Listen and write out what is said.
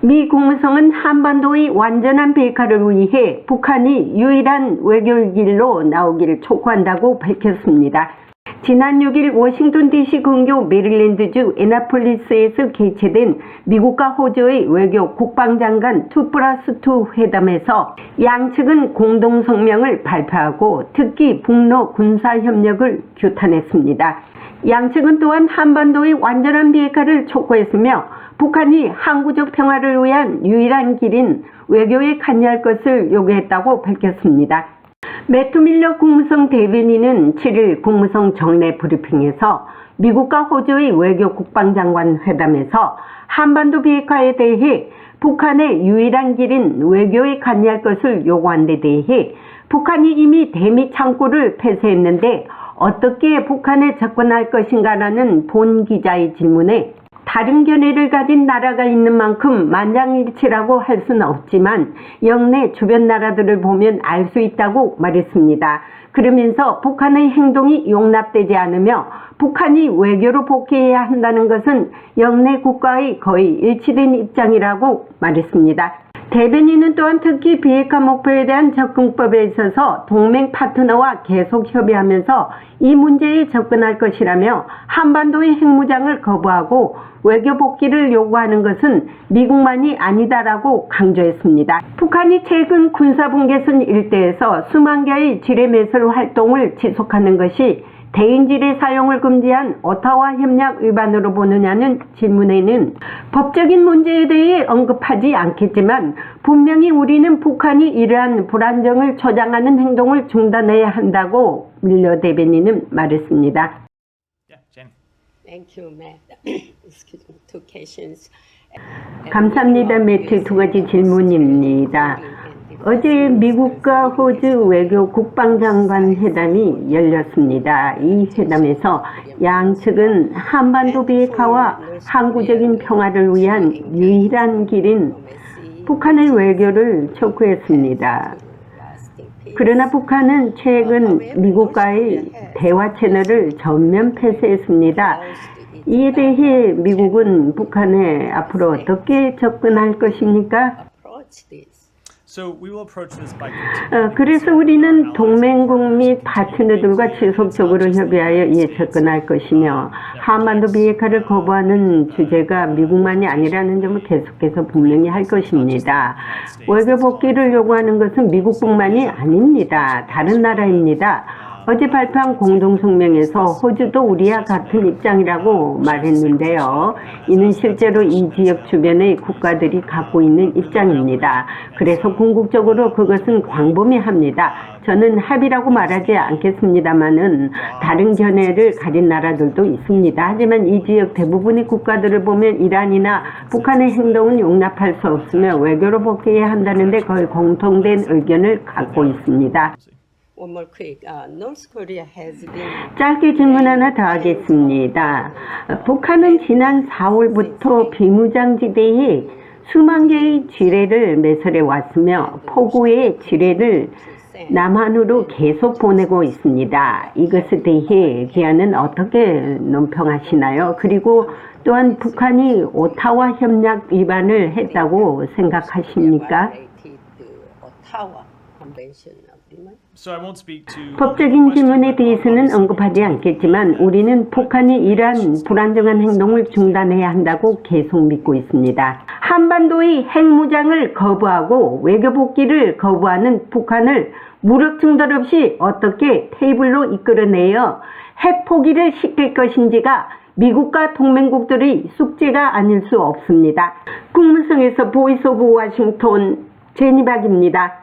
미 국무성은 한반도의 완전한 비핵화를 위해 북한이 유일한 외교의 길로 나오기를 촉구한다고 밝혔습니다. 지난 6일 워싱턴 DC 근교 메릴랜드주 애나폴리스에서 개최된 미국과 호주의 외교 국방장관 2+2 회담에서 양측은 공동성명을 발표하고 특히 북러 군사협력을 규탄했습니다. 양측은 또한 한반도의 완전한 비핵화를 촉구했으며 북한이 항구적 평화를 위한 유일한 길인 외교에 관여할 것을 요구했다고 밝혔습니다. 매튜 밀러 국무성 대변인은 7일 국무성 정례 브리핑에서 미국과 호주의 외교 국방장관 회담에서 한반도 비핵화에 대해 북한의 유일한 길인 외교에 관여할 것을 요구한 데 대해 북한이 이미 대미 창구를 폐쇄했는데 어떻게 북한에 접근할 것인가라는 본 기자의 질문에 다른 견해를 가진 나라가 있는 만큼 만장일치라고 할 수는 없지만 영내 주변 나라들을 보면 알 수 있다고 말했습니다. 그러면서 북한의 행동이 용납되지 않으며 북한이 외교로 복귀해야 한다는 것은 영내 국가의 거의 일치된 입장이라고 말했습니다. 대변인은 또한 특히 비핵화 목표에 대한 접근법에 있어서 동맹 파트너와 계속 협의하면서 이 문제에 접근할 것이라며 한반도의 핵무장을 거부하고 외교 복귀를 요구하는 것은 미국만이 아니다라고 강조했습니다. 북한이 최근 군사분계선 일대에서 수만 개의 지뢰 매설 활동을 지속하는 것이 대인지뢰 사용을 금지한 오타와 협약 위반으로 보느냐는 질문에는 법적인 문제에 대해 언급하지 않겠지만 분명히 우리는 북한이 이러한 불안정을 조장하는 행동을 중단해야 한다고 밀러 대변인은 말했습니다. 감사합니다. 매튜 두 가지 질문입니다. 어제 미국과 호주 외교 국방장관 회담이 열렸습니다. 이 회담에서 양측은 한반도 비핵화와 항구적인 평화를 위한 유일한 길인 북한의 외교를 촉구했습니다. 그러나 북한은 최근 미국과의 대화 채널을 전면 폐쇄했습니다. 이에 대해 미국은 북한에 앞으로 어떻게 접근할 것입니까? 그래서 우리는 동맹국 및 파트너들과 지속적으로 협의하여 이에 접근할 것이며 한반도 비핵화를 거부하는 주제가 미국만이 아니라는 점을 계속해서 분명히 할 것입니다. 외교 복귀를 요구하는 것은 미국뿐만이 아닙니다. 다른 나라입니다. 어제 발표한 공동성명에서 호주도 우리와 같은 입장이라고 말했는데요. 이는 실제로 이 지역 주변의 국가들이 갖고 있는 입장입니다. 그래서 궁극적으로 그것은 광범위합니다. 저는 합의라고 말하지 않겠습니다만은 다른 견해를 가진 나라들도 있습니다. 하지만 이 지역 대부분의 국가들을 보면 이란이나 북한의 행동은 용납할 수 없으며 외교로 복귀해야 한다는데 거의 공통된 의견을 갖고 있습니다. 짧게 질문 하나 더 하겠습니다. 북한은 지난 4월부터 비무장지대에 수만 개의 지뢰를 매설해 왔으며 포구의 지뢰를 남한으로 계속 보내고 있습니다. 이것에 대해 기아는 어떻게 논평하시나요? 그리고 또한 북한이 오타와 협약 위반을 했다고 생각하십니까? 법적인 질문에 대해서는 언급하지 않겠지만 우리는 북한이 이러한 불안정한 행동을 중단해야 한다고 계속 믿고 있습니다. 한반도의 핵무장을 거부하고 외교 복귀를 거부하는 북한을 무력충돌 없이 어떻게 테이블로 이끌어내어 핵 포기를 시킬 것인지가 미국과 동맹국들의 숙제가 아닐 수 없습니다. 국무성에서 보이스 오브 워싱턴 제니박입니다.